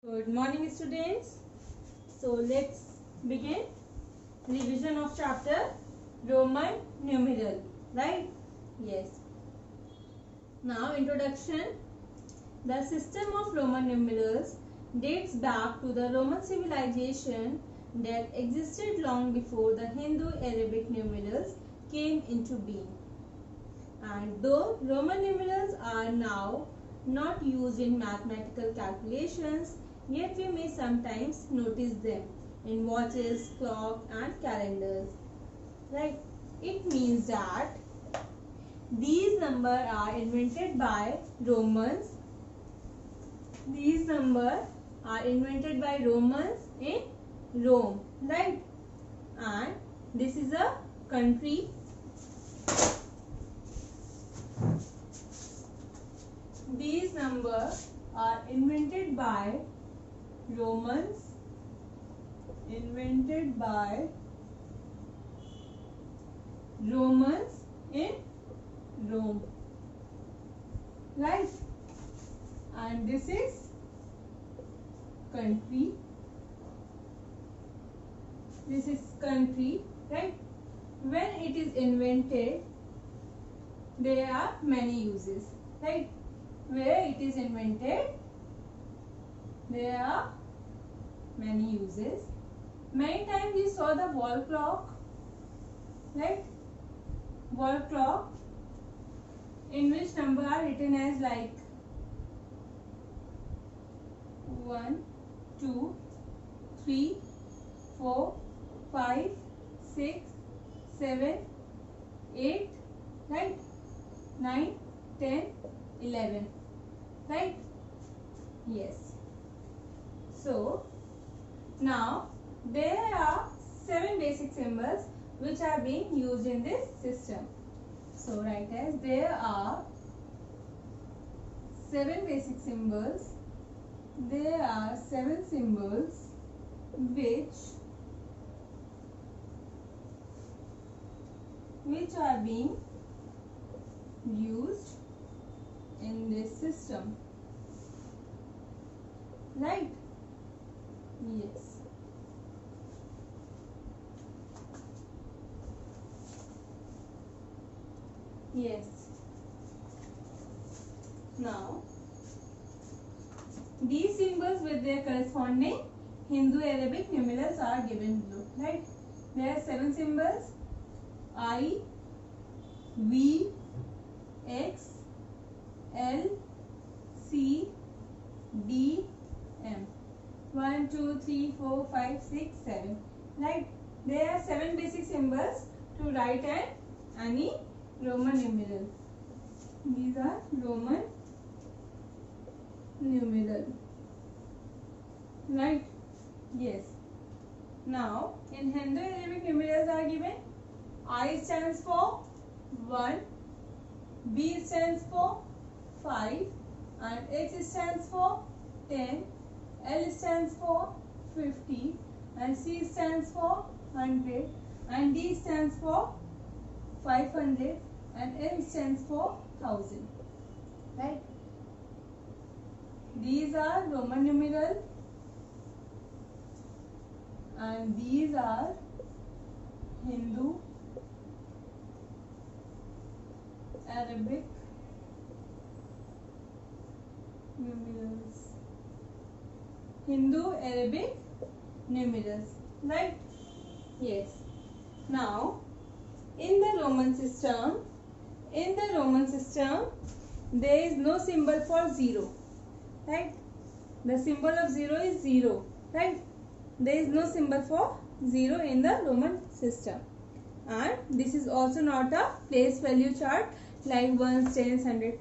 Good morning, students. So let's begin revision of chapter Roman numeral, right? Yes. Now introduction. The system of Roman numerals dates back to the Roman civilization that existed long before the Hindu-Arabic numerals came into being. And though Roman numerals are now not used in mathematical calculations, yet we may sometimes notice them in watches, clock and calendars. Right? It means that these numbers are invented by Romans. These numbers are invented by Romans in Rome. Right? And this is a country. These numbers are invented by Romans. Invented by Romans in Rome. Right? And this is country. This is country. Right? When it is invented, there are many uses. Right? Where it is invented, there are many uses. Many times we saw the wall clock, right? Wall clock, in which number are written as like 1, 2, 3, 4, 5, 6, 7, 8, right? 9, 10, 11. Right? Yes. So, now there are 7 basic symbols which are being used in this system. So, write as there are 7 basic symbols. There are 7 symbols which are being used in this system. Right? Yes. Yes. Now, these symbols with their corresponding Hindu-Arabic numerals are given below. Right? There are 7 symbols: I, V, X, L, C, D, M. 1, 2, 3, 4, 5, 6, 7. Right? There are 7 basic symbols to write any Roman numeral. These are Roman numeral. Right? Yes. Now, in Hindu-Arabic numerals are given. I stands for 1, B stands for 5, and X stands for 10, L stands for 50, and C stands for 100, and D stands for 500, and M stands for 1000. Right? These are Roman numeral and these are Hindu Arabic numerals. Hindu Arabic numerals. Right? Yes. Now, in the Roman system, there is no symbol for 0. Right? The symbol of 0 is 0. Right? There is no symbol for 0 in the Roman system. And this is also not a place value chart like 1s, 10s, 100,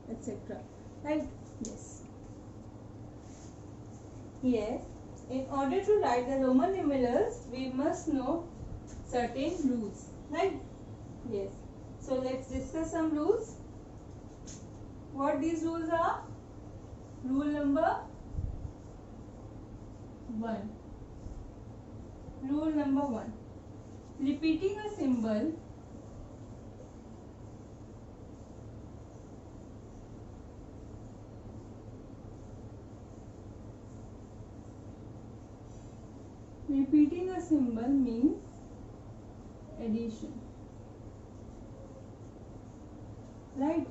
etc. Right? Yes. Yes. In order to write the Roman numerals, we must know certain rules. Right? Yes. So let's discuss some rules. What these rules are? Rule number 1. Rule number 1. Repeating a symbol repeating a symbol means addition, right?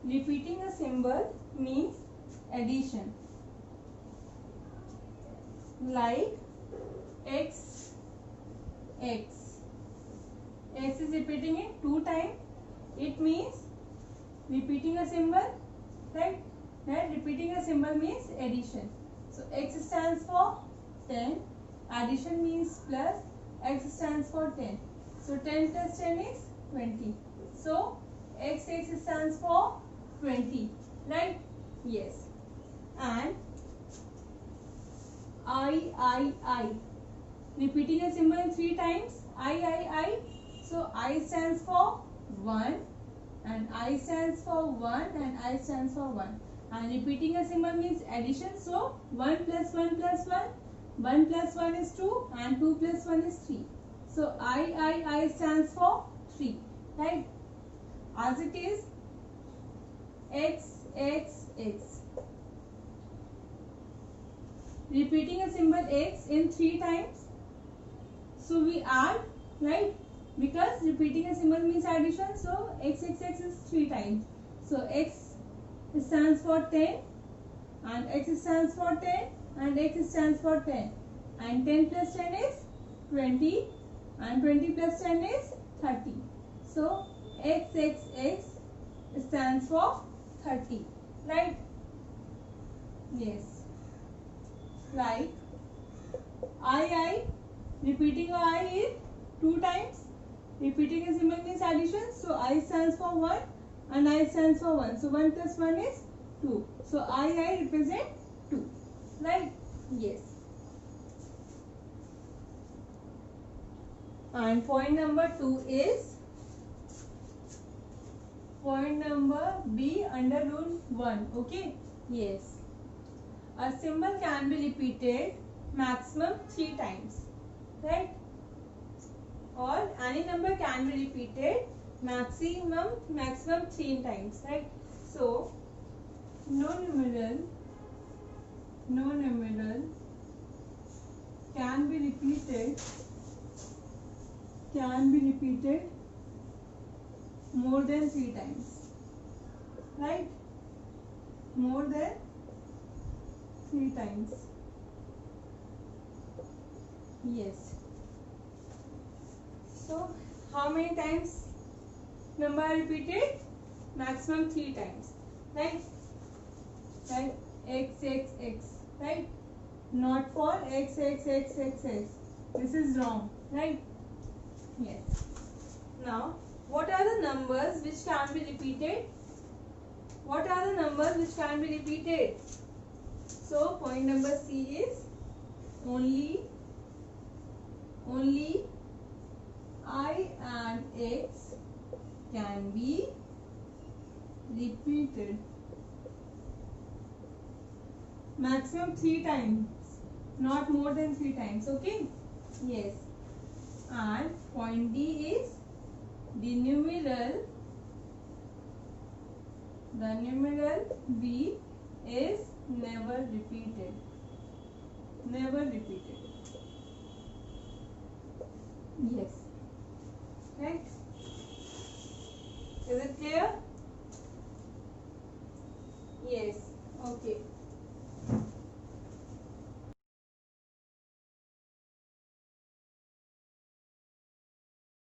Repeating a symbol means addition, like x, x. X is repeating it 2 times. It means repeating a symbol, right? Right? Repeating a symbol means addition. So x stands for 10. Addition means plus. X stands for 10. So 10 plus 10 is 20. So x stands for 20, right? Yes. And I. Repeating a symbol 3 times. I. So I stands for 1, and I stands for 1, and I stands for 1. And repeating a symbol means addition. So 1 plus 1 plus 1. 1 plus 1 is 2, and 2 plus 1 is 3. So I stands for 3, right? As it is x. Repeating a symbol x in 3 times. So we add, right? Because repeating a symbol means addition. So x is 3 times. So x stands for 10, and x stands for 10, and x stands for 10. And 10 plus 10 is 20, and 20 plus 10 is 30. So x stands for 30, right? Yes. Like I. Repeating I is 2 times. Repeating a symbol means addition. So I stands for 1, and I stands for 1. So 1 plus 1 is 2. So I represent 2, right? Yes. And point number 2 is point number B under rule 1. Okay. Yes. A symbol can be repeated maximum 3 times, right? Or any number can be repeated maximum 3 times, right? So no numeral can be repeated more than 3 times, right? More than 3 times. Yes. So how many times number are repeated? Maximum 3 times, right? Right? X, right? Not for x. This is wrong, right? Yes. Now, what are the numbers which can be repeated? What are the numbers which can be repeated? So, point number C is only I and x can be repeated maximum 3 times, not more than 3 times. Okay? Yes. And point D is the numeral B is never repeated. Yes.